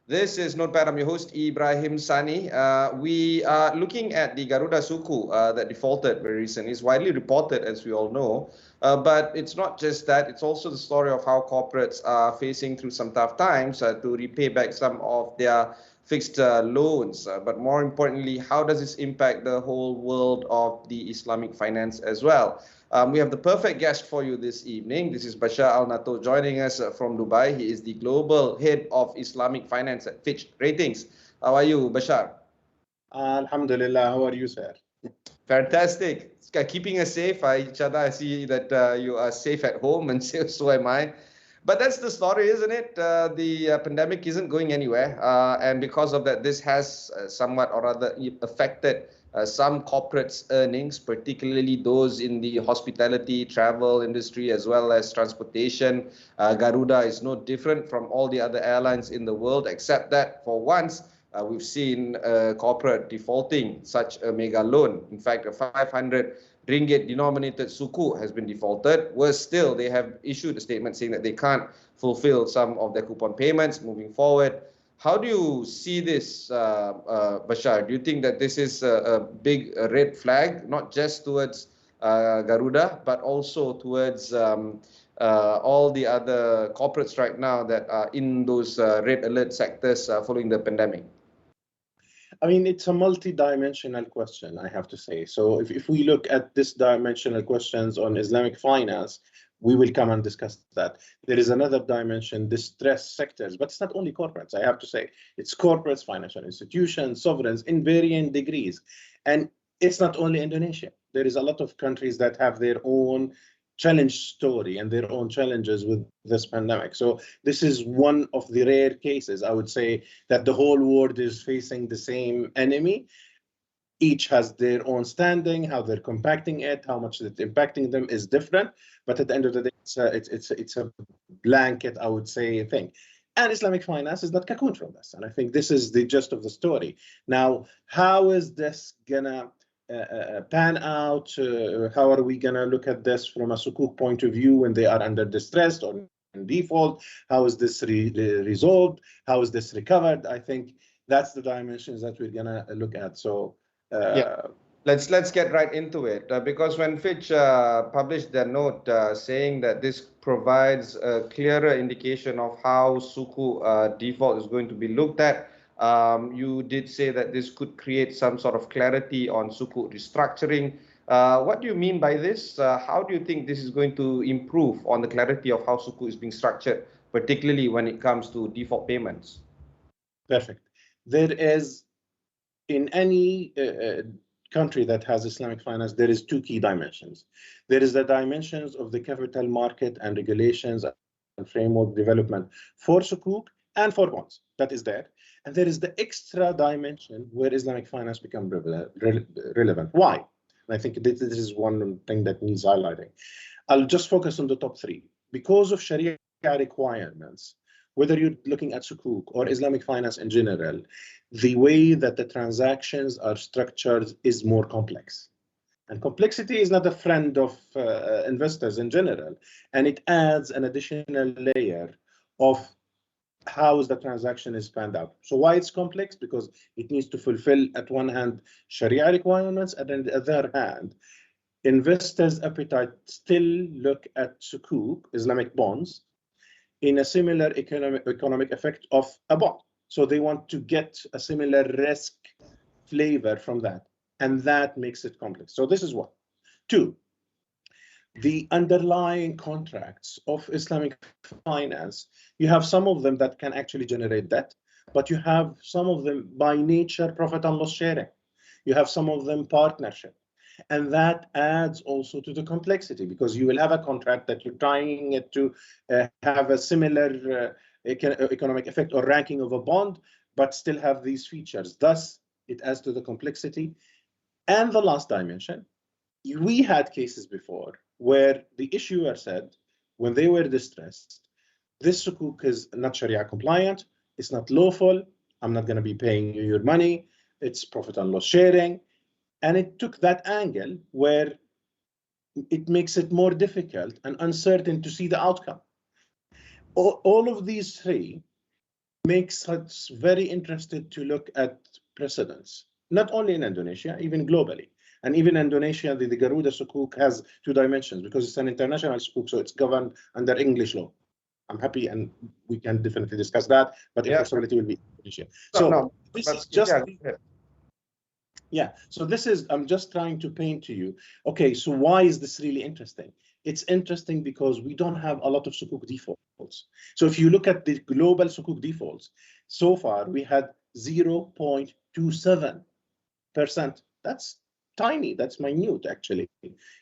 This is Notepad. I'm your host, Ibrahim Sani. We are looking at the Garuda Sukuk that defaulted very recently. It's widely reported, as we all know. But it's not just that. It's also the story of how corporates are facing through some tough times to repay back some of their fixed loans. But more importantly, how does this impact the whole world of the Islamic finance as well? We have the perfect guest for you this evening. This is Bashar Al Natoor joining us from Dubai. He is the global head of Islamic finance at Fitch Ratings. How are you, Bashar? Alhamdulillah. How are you, sir? Fantastic. Keeping us safe. Each other, I see that you are safe at home, and so am I. But that's the story, isn't it? The pandemic isn't going anywhere. And because of that, this has somewhat or other affected some corporates' earnings, particularly those in the hospitality, travel industry, as well as transportation. Garuda is no different from all the other airlines in the world, except that for once, we've seen corporate defaulting such a mega loan. In fact, a 500 ringgit denominated sukuk has been defaulted. Worse still, they have issued a statement saying that they can't fulfill some of their coupon payments moving forward. How do you see this, Bashar? Do you think that this is a big red flag, not just towards Garuda, but also towards all the other corporates right now that are in those red alert sectors following the pandemic? I mean, it's a multi-dimensional question, I have to say. So if we look at this dimensional questions on Islamic finance, we will come and discuss that. There is another dimension, distressed sectors, but it's not only corporates, I have to say. It's corporates, financial institutions, sovereigns in varying degrees. And it's not only Indonesia. There is a lot of countries that have their own challenge story and their own challenges with this pandemic. So this is one of the rare cases, I would say, that the whole world is facing the same enemy. Each has their own standing, how they're compacting it, how much it's impacting them is different. But at the end of the day, it's a blanket, I would say, thing. And Islamic finance is not cocoon from this. And I think this is the gist of the story. Now, how is this gonna pan out? How are we going to look at this from a sukuk point of view when they are under distress or in default? How is this resolved? How is this recovered? I think that's the dimensions that we're going to look at. So let's get right into it, because when Fitch published their note saying that this provides a clearer indication of how sukuk default is going to be looked at, you did say that this could create some sort of clarity on sukuk restructuring. What do you mean by this? How do you think this is going to improve on the clarity of how sukuk is being structured, particularly when it comes to default payments? Perfect. There is, in any country that has Islamic finance, there is two key dimensions. There is the dimensions of the capital market and regulations and framework development for sukuk and for bonds. That is there. And there is the extra dimension where Islamic finance becomes relevant. Why? And I think this is one thing that needs highlighting. I'll just focus on the top three. Because of Sharia requirements, whether you're looking at sukuk or Islamic finance in general, the way that the transactions are structured is more complex. And complexity is not a friend of investors in general. And it adds an additional layer of how the transaction is planned out. So why it's complex? Because it needs to fulfill, at one hand, Sharia requirements, and on the other hand, investors' appetite still look at sukuk, Islamic bonds, in a similar economic effect of a bond. So they want to get a similar risk flavor from that, and that makes it complex. So this is one. Two, the underlying contracts of Islamic finance, you have some of them that can actually generate debt, but you have some of them by nature profit and loss sharing. You have some of them partnership. And that adds also to the complexity, because you will have a contract that you're trying it to have a similar economic effect or ranking of a bond, but still have these features. Thus, it adds to the complexity. And the last dimension, we had cases before where the issuer said, when they were distressed, this sukuk is not Sharia compliant, it's not lawful, I'm not going to be paying you your money, it's profit and loss sharing. And it took that angle where it makes it more difficult and uncertain to see the outcome. All of these three makes us very interested to look at precedents, not only in Indonesia, even globally. And even Indonesia, the Garuda Sukuk has two dimensions because it's an international Sukuk, so it's governed under English law. I'm happy, and we can definitely discuss that, but enforceability will be Indonesia. So this is just so this is, I'm just trying to paint to you, okay, so why is this really interesting? It's interesting because we don't have a lot of Sukuk defaults. So if you look at the global Sukuk defaults, so far we had 0.27%. That's tiny, that's minute actually,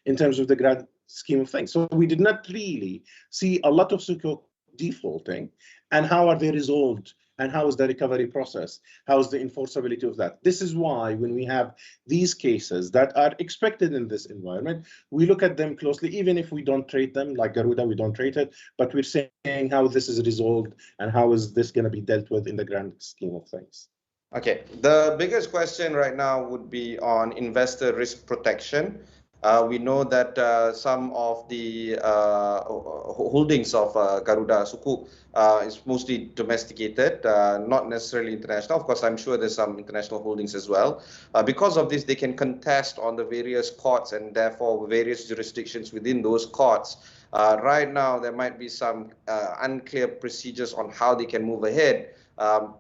in terms of the grand scheme of things. So we did not really see a lot of Sukuk defaulting, and how are they resolved? And how is the recovery process? How is the enforceability of that? This is why when we have these cases that are expected in this environment, we look at them closely, even if we don't trade them, like Garuda, we don't trade it, but we're saying how this is resolved and how is this going to be dealt with in the grand scheme of things. Okay, the biggest question right now would be on investor risk protection. We know that some of the holdings of Garuda Sukuk is mostly domesticated, not necessarily international. Of course, I'm sure there's some international holdings as well. Because of this, they can contest on the various courts and therefore various jurisdictions within those courts. Right now, there might be some unclear procedures on how they can move ahead.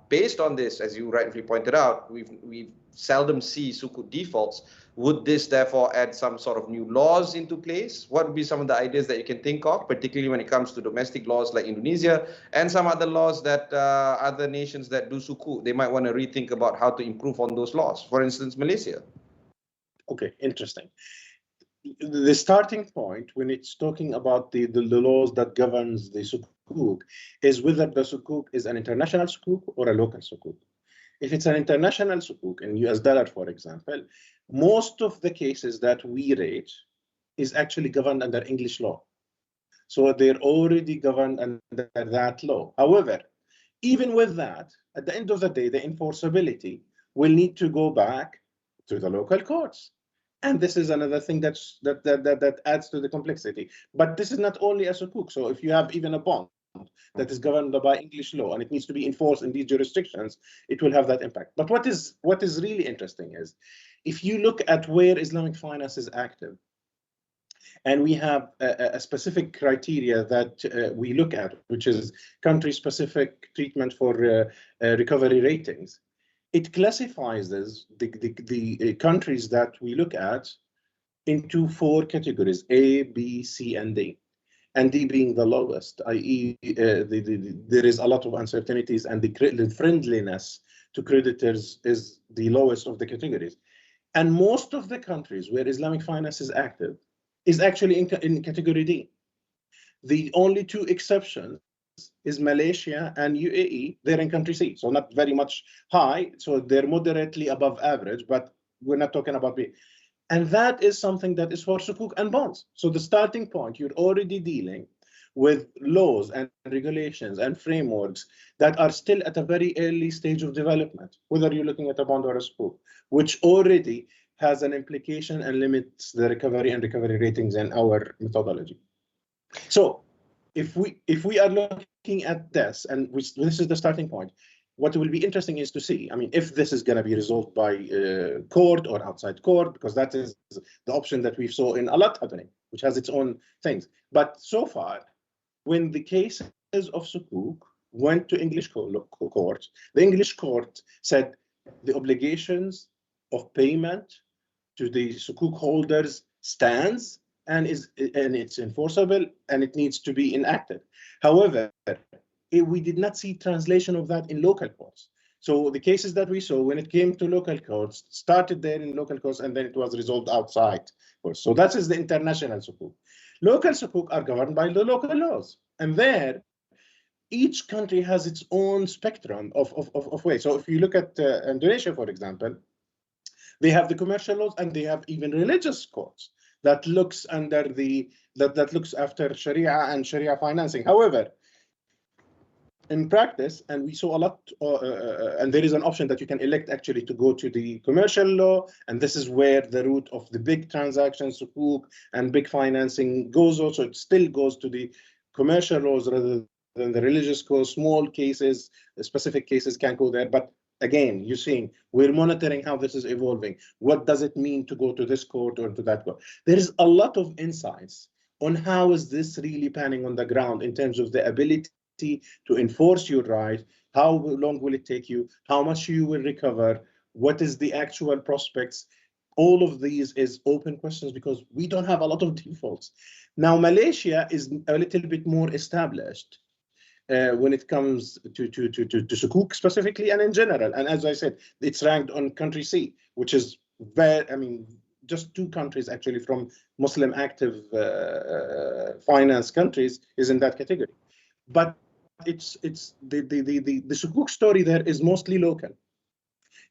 Based on this, as you rightfully pointed out, we've seldom see Sukuk defaults. Would this therefore add some sort of new laws into place? What would be some of the ideas that you can think of, particularly when it comes to domestic laws like Indonesia and some other laws that other nations that do Sukuk, they might want to rethink about how to improve on those laws? For instance, Malaysia. Okay, interesting. The starting point when it's talking about the laws that governs the Sukuk is whether the Sukuk is an international Sukuk or a local Sukuk. If it's an international Sukuk in US dollar, for example, most of the cases that we rate is actually governed under English law. So they're already governed under that law. However, even with that, at the end of the day, the enforceability will need to go back to the local courts. And this is another thing that adds to the complexity. But this is not only a Sukuk. So if you have even a bond that is governed by English law and it needs to be enforced in these jurisdictions, it will have that impact. But what is really interesting is, if you look at where Islamic finance is active, and we have a specific criteria that we look at, which is country-specific treatment for recovery ratings, it classifies the countries that we look at into 4 categories: A, B, C, and D. And D being the lowest, i.e., there is a lot of uncertainties, and the friendliness to creditors is the lowest of the categories. And most of the countries where Islamic finance is active is actually in category D. The only 2 exceptions is Malaysia and UAE. They're in country C, so not very much high. So they're moderately above average, but we're not talking about B. And that is something that is for Sukuk and bonds. So the starting point, you're already dealing with laws and regulations and frameworks that are still at a very early stage of development, whether you're looking at a bond or a Sukuk, which already has an implication and limits the recovery and recovery ratings in our methodology. So if we are looking at this, and this is the starting point, what will be interesting is to see, I mean, if this is going to be resolved by court or outside court, because that is the option that we saw in a lot happening, which has its own things. But so far, when the cases of Sukuk went to English court, the English court said the obligations of payment to the Sukuk holders stands and it's enforceable and it needs to be enacted. However, we did not see translation of that in local courts. So the cases that we saw when it came to local courts started there in local courts, and then it was resolved outside courts. So that is the international Sukuk. Local Sukuk are governed by the local laws, and there each country has its own spectrum of ways. So if you look at Indonesia, for example, they have the commercial laws and they have even religious courts that looks under that looks after Sharia and Sharia financing. However, in practice, and we saw a lot, and there is an option that you can elect actually to go to the commercial law, and this is where the root of the big transactions, Sukuk and big financing goes. Also, it still goes to the commercial laws rather than the religious cause. Small cases, specific cases can go there. But again, you're seeing we're monitoring how this is evolving. What does it mean to go to this court or to that court? There is a lot of insights on how is this really panning on the ground in terms of the ability to enforce your right. How long will it take you? How much you will recover? What is the actual prospects? All of these is open questions because we don't have a lot of defaults. Now, Malaysia is a little bit more established when it comes to Sukuk specifically and in general. And as I said, it's ranked on country C, which is very, I mean, just 2 countries actually from Muslim active finance countries is in that category. But it's the Sukuk story there is mostly local.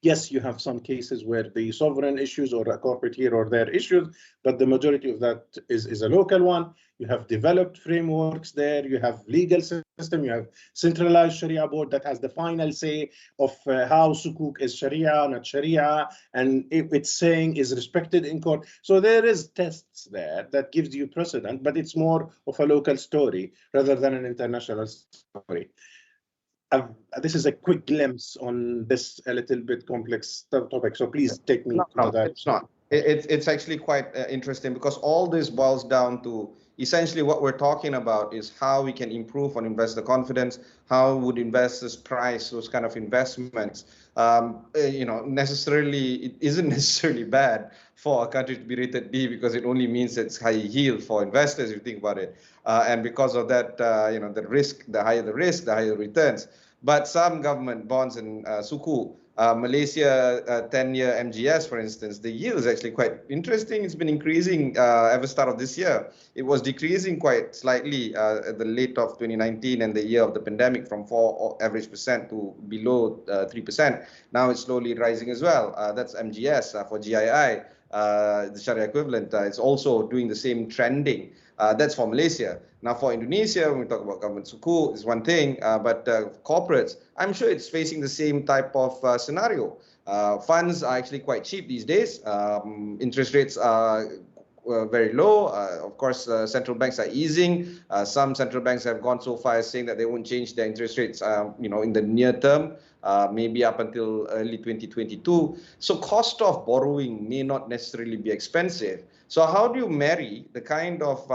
Yes, you have some cases where the sovereign issues or a corporate here or there issues, but the majority of that is a local one. You have developed frameworks there, you have legal system, you have centralized Sharia board that has the final say of how Sukuk is Sharia, not Sharia, and if it's saying is respected in court. So there is tests there that gives you precedent, but it's more of a local story rather than an international story. This is a quick glimpse on this a little bit complex topic, so please take me to that. It's not. It's actually quite interesting because all this boils down to essentially what we're talking about is how we can improve on investor confidence. How would investors price those kind of investments? Necessarily, it isn't necessarily bad for a country to be rated D because it only means it's high yield for investors, if you think about it. And because of that, the risk, the higher the risk, the higher returns. But some government bonds in Sukuk, Malaysia 10-year MGS, for instance, the yield is actually quite interesting. It's been increasing ever start of this year. It was decreasing quite slightly at the late of 2019 and the year of the pandemic from 4% average to below 3%. Now it's slowly rising as well. That's MGS for GII, the Sharia equivalent. It's also doing the same trending. That's for Malaysia. Now for Indonesia, when we talk about government Sukuk, is one thing, but corporates, I'm sure it's facing the same type of scenario. Funds are actually quite cheap these days. Interest rates are very low. Of course, central banks are easing. Some central banks have gone so far as saying that they won't change their interest rates, in the near term, maybe up until early 2022. So cost of borrowing may not necessarily be expensive. So how do you marry the kind of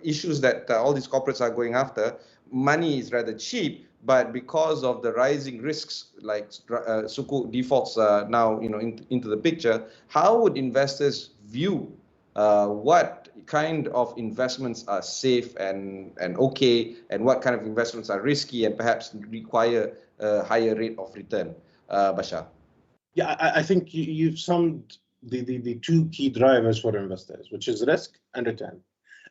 issues that all these corporates are going after? Money is rather cheap, but because of the rising risks like Sukuk defaults now into the picture, how would investors view what kind of investments are safe and okay, and what kind of investments are risky and perhaps require a higher rate of return? Bashar. Yeah, I think you've summed the 2 key drivers for investors, which is risk and return.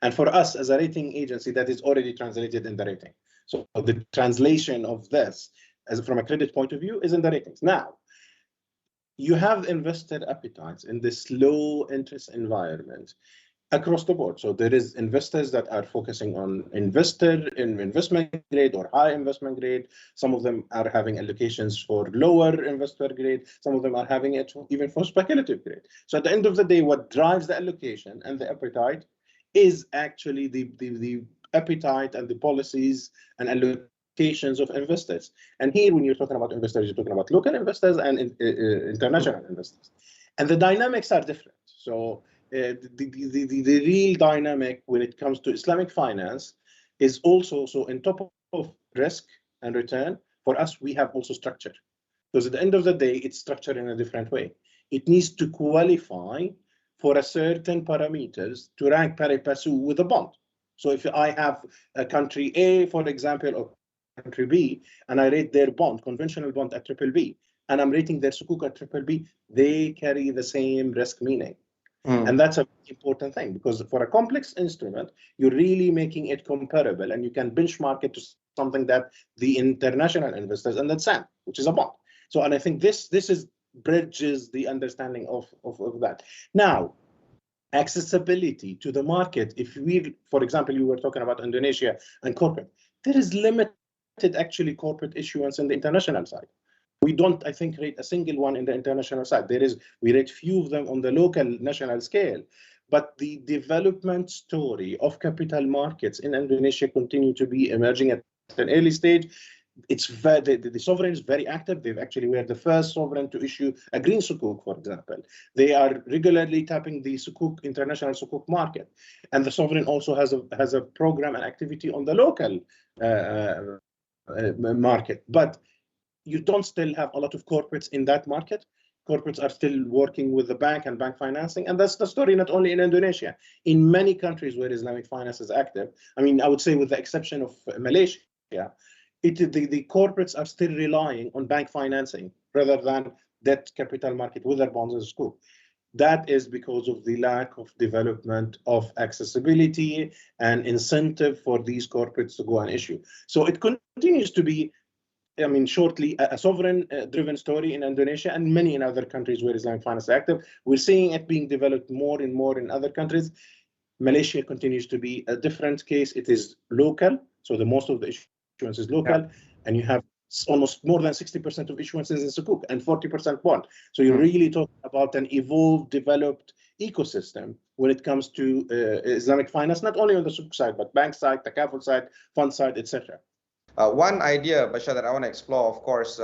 And for us as a rating agency, that is already translated in the rating. So the translation of this, as from a credit point of view, is in the ratings. Now, you have investor appetites in this low interest environment across the board. So there is investors that are focusing on investment grade or high investment grade. Some of them are having allocations for lower investor grade. Some of them are having it even for speculative grade. So at the end of the day, what drives the allocation and the appetite is actually the appetite and the policies and allocations of investors. And here, when you're talking about investors, you're talking about local investors and international investors. And the dynamics are different. So the real dynamic when it comes to Islamic finance is also, so on top of risk and return, for us, we have also structure. Because at the end of the day, it's structured in a different way. It needs to qualify for a certain parameters to rank pari passu with a bond. So if I have a country A, for example, or country B, and I rate their bond, conventional bond at BBB, and I'm rating their Sukuk at BBB, they carry the same risk meaning. And that's a important thing, because for a complex instrument, you're really making it comparable, and you can benchmark it to something that the international investors understand, which is a bond. So, and I think this is bridges the understanding of that. Now, accessibility to the market. If we, for example, you were talking about Indonesia and corporate, there is limited actually corporate issuance in the international side. We don't, I think, rate a single one in the international side. We rate few of them on the local national scale. But the development story of capital markets in Indonesia continue to be emerging at an early stage. It's the sovereign is very active. They've actually were the first sovereign to issue a green sukuk, for example. They are regularly tapping the sukuk, international sukuk market, and the sovereign also has a program and activity on the local market. But you don't still have a lot of corporates in that market. Corporates are still working with the bank and bank financing, and that's the story not only in Indonesia, in many countries where Islamic finance is active. I mean, I would say with the exception of Malaysia, the corporates are still relying on bank financing rather than debt capital market with their bonds and sukuk. That is because of the lack of development of accessibility and incentive for these corporates to go and issue. So it continues to be, I mean, shortly, a sovereign-driven story in Indonesia and many in other countries where Islamic finance is active. We're seeing it being developed more and more in other countries. Malaysia continues to be a different case. It is local, so the most of the issuance is local, and you have almost more than 60% of issuances in sukuk and 40% bond. So you're really talking about an evolved, developed ecosystem when it comes to Islamic finance, not only on the sukuk side, but bank side, takaful side, fund side, etc. One idea, Bashar, that I want to explore, of course,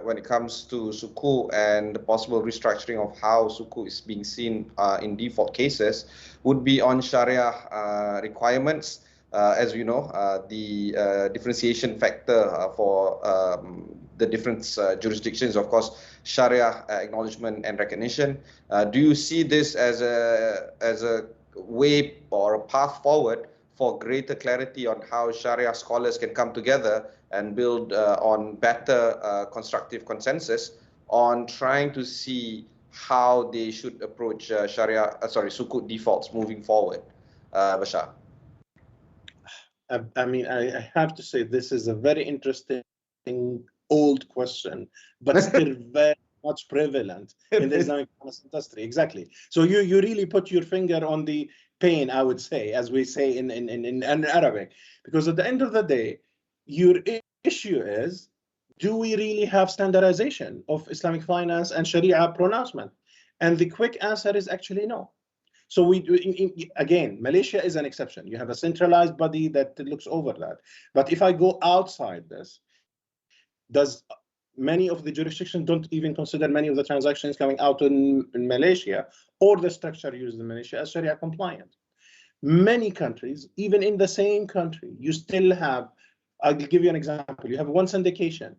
when it comes to sukuk and the possible restructuring of how sukuk is being seen in default cases, would be on Sharia requirements. As we know, the differentiation factor for the different jurisdictions, of course, Sharia acknowledgement and recognition. Do you see this as a way or a path forward for greater clarity on how Sharia scholars can come together and build on better constructive consensus on trying to see how they should approach sukuk defaults moving forward? Bashar. I mean, I have to say this is a very interesting old question, but still very much prevalent in the Islamic finance industry. Exactly. So you really put your finger on the pain, I would say, as we say in Arabic, because at the end of the day, your issue is, do we really have standardization of Islamic finance and Sharia pronouncement? And the quick answer is actually no. So again, Malaysia is an exception. You have a centralized body that looks over that. But if I go outside this, many of the jurisdictions don't even consider many of the transactions coming out in Malaysia or the structure used in Malaysia as Sharia compliant. Many countries, even in the same country, you still have, I'll give you an example. You have one syndication,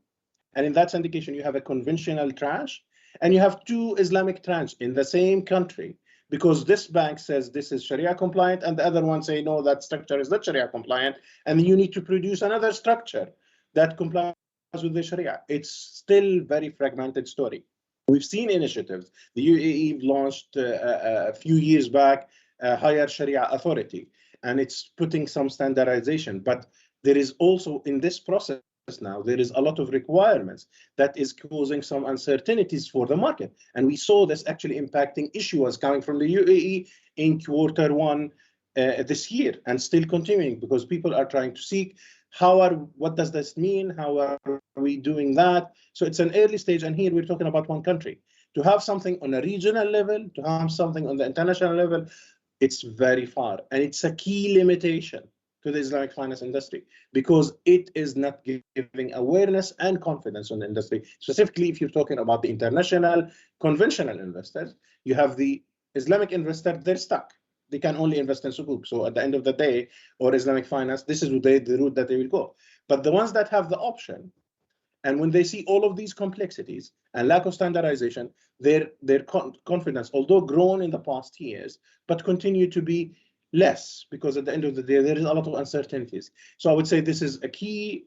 and in that syndication, you have a conventional tranche, and you have two Islamic tranches in the same country, because this bank says this is Sharia compliant, and the other one say, no, that structure is not Sharia compliant, and you need to produce another structure that complies with the Sharia. It's still very fragmented story. We've seen initiatives. The UAE launched a few years back a higher Sharia authority, and it's putting some standardization. But there is also in this process now, there is a lot of requirements that is causing some uncertainties for the market. And we saw this actually impacting issuers coming from the UAE in Q1 this year, and still continuing, because people are trying to seek what does this mean? How are we doing that? So it's an early stage, and here we're talking about one country. To have something on a regional level, to have something on the international level, it's very far, and it's a key limitation to the Islamic finance industry, because it is not giving awareness and confidence on the industry. Specifically, if you're talking about the international conventional investors, you have the Islamic investor, they're stuck. They can only invest in sukuk. So at the end of the day, or Islamic finance, this is the route that they will go. But the ones that have the option, and when they see all of these complexities and lack of standardization, their confidence, although grown in the past years, but continue to be less, because at the end of the day, there is a lot of uncertainties. So I would say this is a key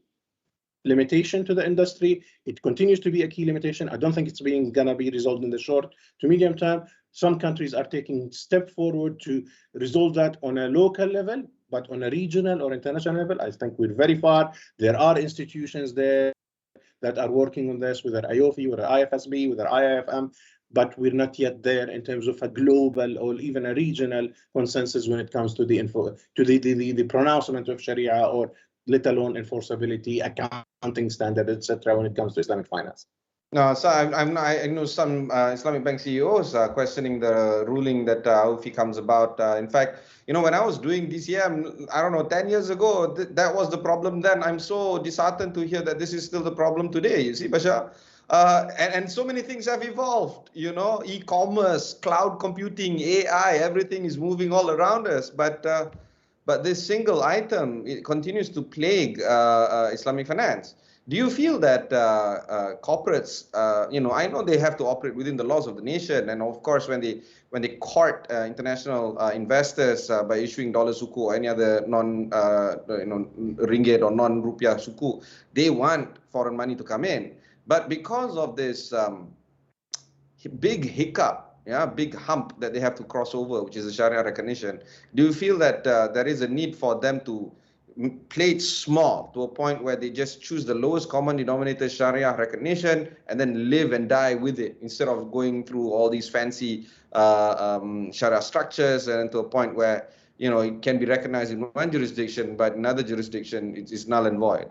limitation to the industry. It continues to be a key limitation. I don't think it's gonna be resolved in the short to medium term. Some countries are taking step forward to resolve that on a local level, but on a regional or international level, I think we're very far. There are institutions there that are working on this, whether IOFI, whether IFSB, whether IIFM, but we're not yet there in terms of a global or even a regional consensus when it comes to the pronouncement of Sharia, or let alone enforceability, accounting standard, etc. when it comes to Islamic finance. No, so I know some Islamic bank CEOs are questioning the ruling that AWFI comes about. In fact, when I was doing DCM, I don't know, 10 years ago, that was the problem then. I'm so disheartened to hear that this is still the problem today. You see, Bashar? And so many things have evolved, e-commerce, cloud computing, AI, everything is moving all around us. But this single item, it continues to plague Islamic finance. Do you feel that corporates, I know they have to operate within the laws of the nation, and of course, when they court international investors by issuing dollar sukuk or any other ringgit or non-rupiah sukuk, they want foreign money to come in. But because of this big hiccup, big hump that they have to cross over, which is the Sharia recognition, do you feel that there is a need for them to play it small to a point where they just choose the lowest common denominator Sharia recognition and then live and die with it instead of going through all these fancy Sharia structures and to a point where it can be recognized in one jurisdiction, but in another jurisdiction it is null and void?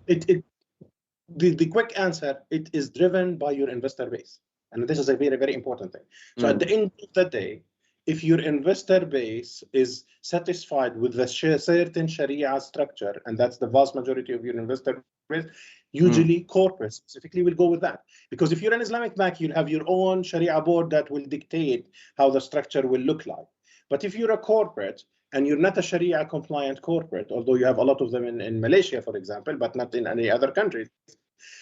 The quick answer, it is driven by your investor base. And this is a very, very important thing. So at the end of the day, if your investor base is satisfied with the certain Sharia structure, and that's the vast majority of your investor base, usually corporates specifically will go with that. Because if you're an Islamic bank, you'll have your own Sharia board that will dictate how the structure will look like. But if you're a corporate, and you're not a Sharia compliant corporate, although you have a lot of them in Malaysia, for example, but not in any other countries,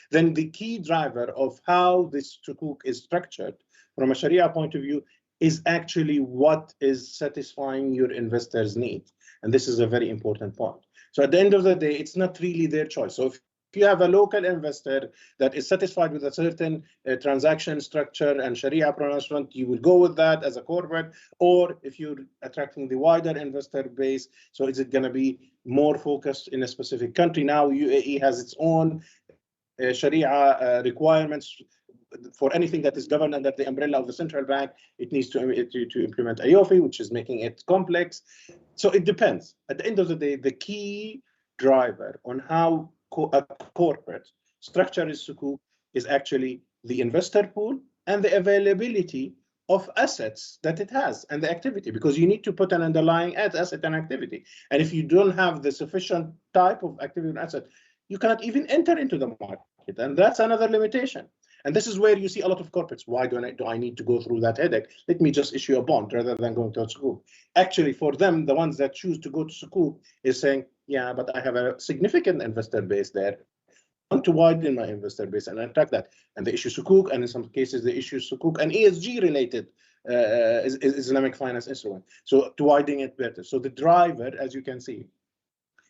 then the key driver of how this sukuk is structured from a Sharia point of view is actually what is satisfying your investors' needs. And this is a very important point. So at the end of the day, it's not really their choice. So if you have a local investor that is satisfied with a certain transaction structure and Sharia pronouncement, you will go with that as a corporate. Or if you're attracting the wider investor base, so is it going to be more focused in a specific country? Now UAE has its own Sharia requirements for anything that is governed under the umbrella of the central bank. It needs to implement AWFI, which is making it complex. So it depends. At the end of the day, the key driver on how a corporate structure is sukuk is actually the investor pool and the availability of assets that it has and the activity, because you need to put an underlying asset and activity. And if you don't have the sufficient type of activity and asset, you cannot even enter into the market. And that's another limitation. And this is where you see a lot of corporates. Why do I need to go through that headache? Let me just issue a bond rather than going to a sukuk. Actually, for them, the ones that choose to go to sukuk is saying, yeah, but I have a significant investor base there. I want to widen my investor base and attract that. And they issue sukuk, and in some cases, they issue sukuk and ESG-related Islamic finance instrument. So to widen it better. So the driver, as you can see,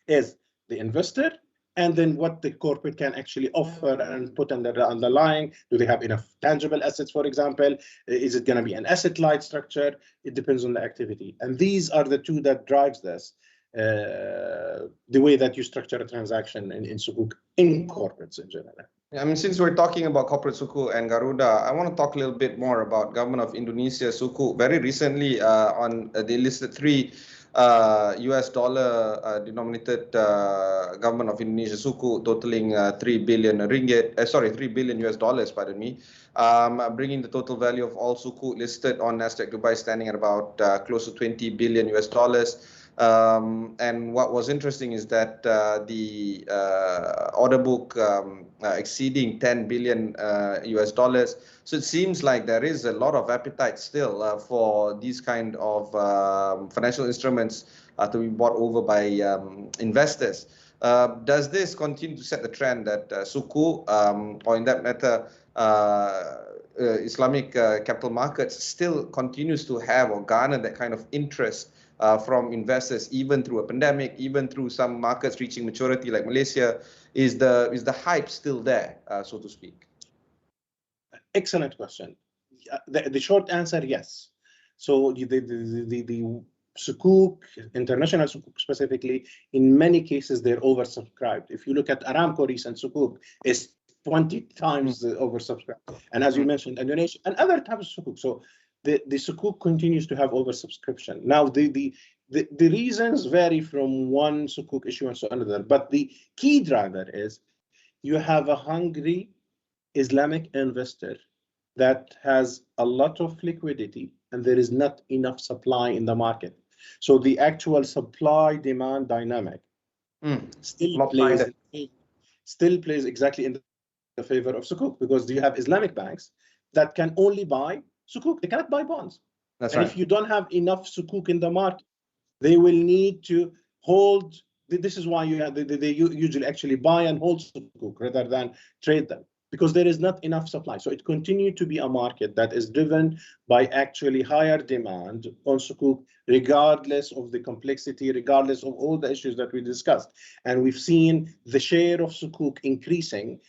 is the investor, and then what the corporate can actually offer and put under the underlying. Do they have enough tangible assets, for example? Is it going to be an asset-light structure? It depends on the activity. And these are the two that drives this, the way that you structure a transaction in sukuk in corporates in general. I mean, since we're talking about corporate sukuk and Garuda, I want to talk a little bit more about government of Indonesia sukuk. Very recently, they listed 3 US dollar denominated government of Indonesia sukuk totaling 3 billion ringgit, 3 billion US dollars, pardon me, bringing the total value of all sukuk listed on Nasdaq Dubai standing at about close to 20 billion US dollars. And what was interesting is that the order book exceeding 10 billion US dollars. So it seems like there is a lot of appetite still for these kind of financial instruments to be bought over by investors. Does this continue to set the trend that sukuk, or in that matter, Islamic capital markets still continues to have or garner that kind of interest from investors, even through a pandemic, even through some markets reaching maturity like Malaysia? Is the hype still there, so to speak? Excellent question. The short answer, yes. So the sukuk, international sukuk specifically, in many cases they're oversubscribed. If you look at Aramco recent sukuk, it's 20 times oversubscribed. And as you mentioned, Indonesia and other types of sukuk. So the sukuk continues to have oversubscription. Now the reasons vary from one sukuk issuance to another, but the key driver is you have a hungry Islamic investor that has a lot of liquidity and there is not enough supply in the market. So the actual supply-demand dynamic still plays exactly in the favor of Sukuk, because you have Islamic banks that can only buy Sukuk. They cannot buy bonds. That's and right. If you don't have enough Sukuk in the market, they will need to hold. This is why they usually actually buy and hold Sukuk rather than trade them, because there is not enough supply. So it continues to be a market that is driven by actually higher demand on Sukuk, regardless of the complexity, regardless of all the issues that we discussed. And we've seen the share of Sukuk increasing.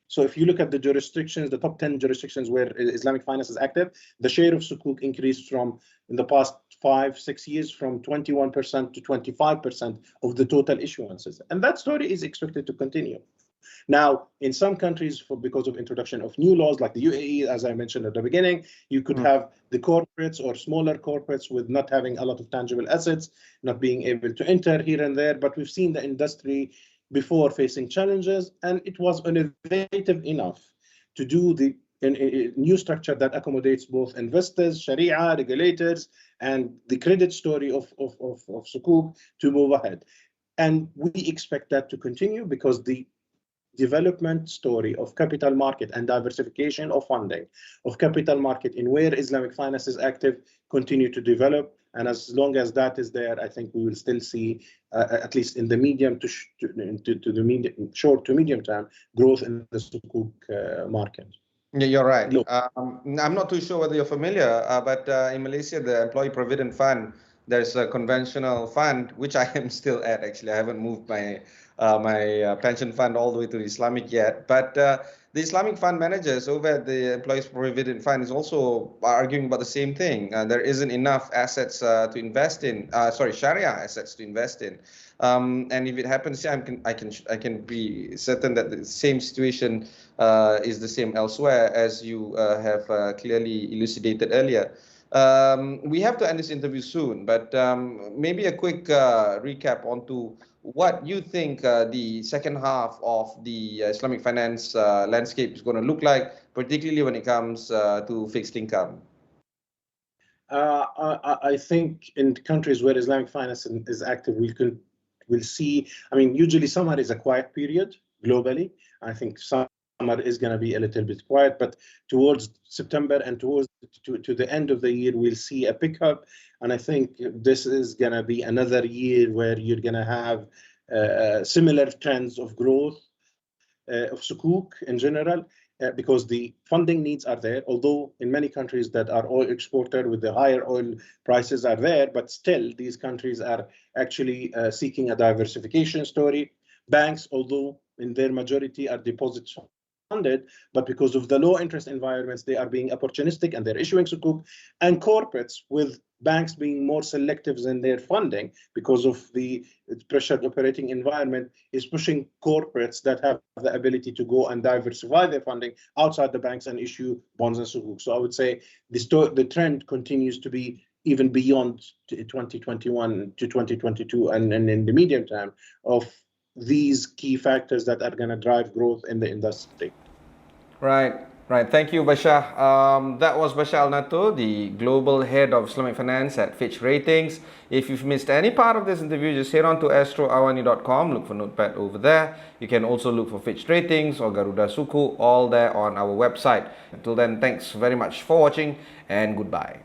So if you look at the jurisdictions, the top 10 jurisdictions where Islamic finance is active, the share of Sukuk increased from, in the past 5-6 years, from 21% to 25% of the total issuances. And that story is expected to continue. Now, in some countries, because of introduction of new laws like the UAE, as I mentioned at the beginning, you could have the corporates or smaller corporates with not having a lot of tangible assets, not being able to enter here and there. But we've seen the industry before facing challenges, and it was innovative enough to do the new structure that accommodates both investors, Sharia, regulators, and the credit story of Sukuk to move ahead. And we expect that to continue, because the development story of capital market and diversification of funding of capital market in where Islamic finance is active continue to develop. And as long as that is there, I think we will still see, at least in the medium to the short to medium term, growth in the Sukuk market. Yeah, you're right. I'm not too sure whether you're familiar, but in Malaysia, the Employee Provident Fund, there's a conventional fund, which I am still at. Actually, I haven't moved my pension fund all the way to Islamic yet. But the Islamic fund managers over at the Employees Provident Fund is also arguing about the same thing. There isn't enough assets to invest in. Sharia assets to invest in. And if it happens, yeah, I can be certain that the same situation is the same elsewhere, as you have clearly elucidated earlier. We have to end this interview soon, but maybe a quick recap onto what you think the second half of the Islamic finance landscape is going to look like, particularly when it comes to fixed income. I think in countries where Islamic finance is active, we'll see. I mean, usually summer is a quiet period globally. I think summer is going to be a little bit quiet, but towards September and towards to the end of the year, we'll see a pickup. And I think this is going to be another year where you're going to have similar trends of growth of Sukuk in general, because the funding needs are there. Although in many countries that are oil exporter with the higher oil prices are there, but still these countries are actually seeking a diversification story. Banks, although in their majority are deposits funded, but because of the low interest environments, they are being opportunistic and they're issuing Sukuk. And corporates, with banks being more selective in their funding because of the pressured operating environment, is pushing corporates that have the ability to go and diversify their funding outside the banks and issue bonds and Sukuk. So I would say the trend continues to be even beyond 2021 to 2022 and in the medium term of these key factors that are going to drive growth in the industry. Right. Thank you, Bashar. That was Bashar Al Natoor, the Global Head of Islamic Finance at Fitch Ratings. If you've missed any part of this interview, just head on to astroawani.com, look for Notepad over there. You can also look for Fitch Ratings or Garuda Sukuk, all there on our website. Until then, thanks very much for watching and goodbye.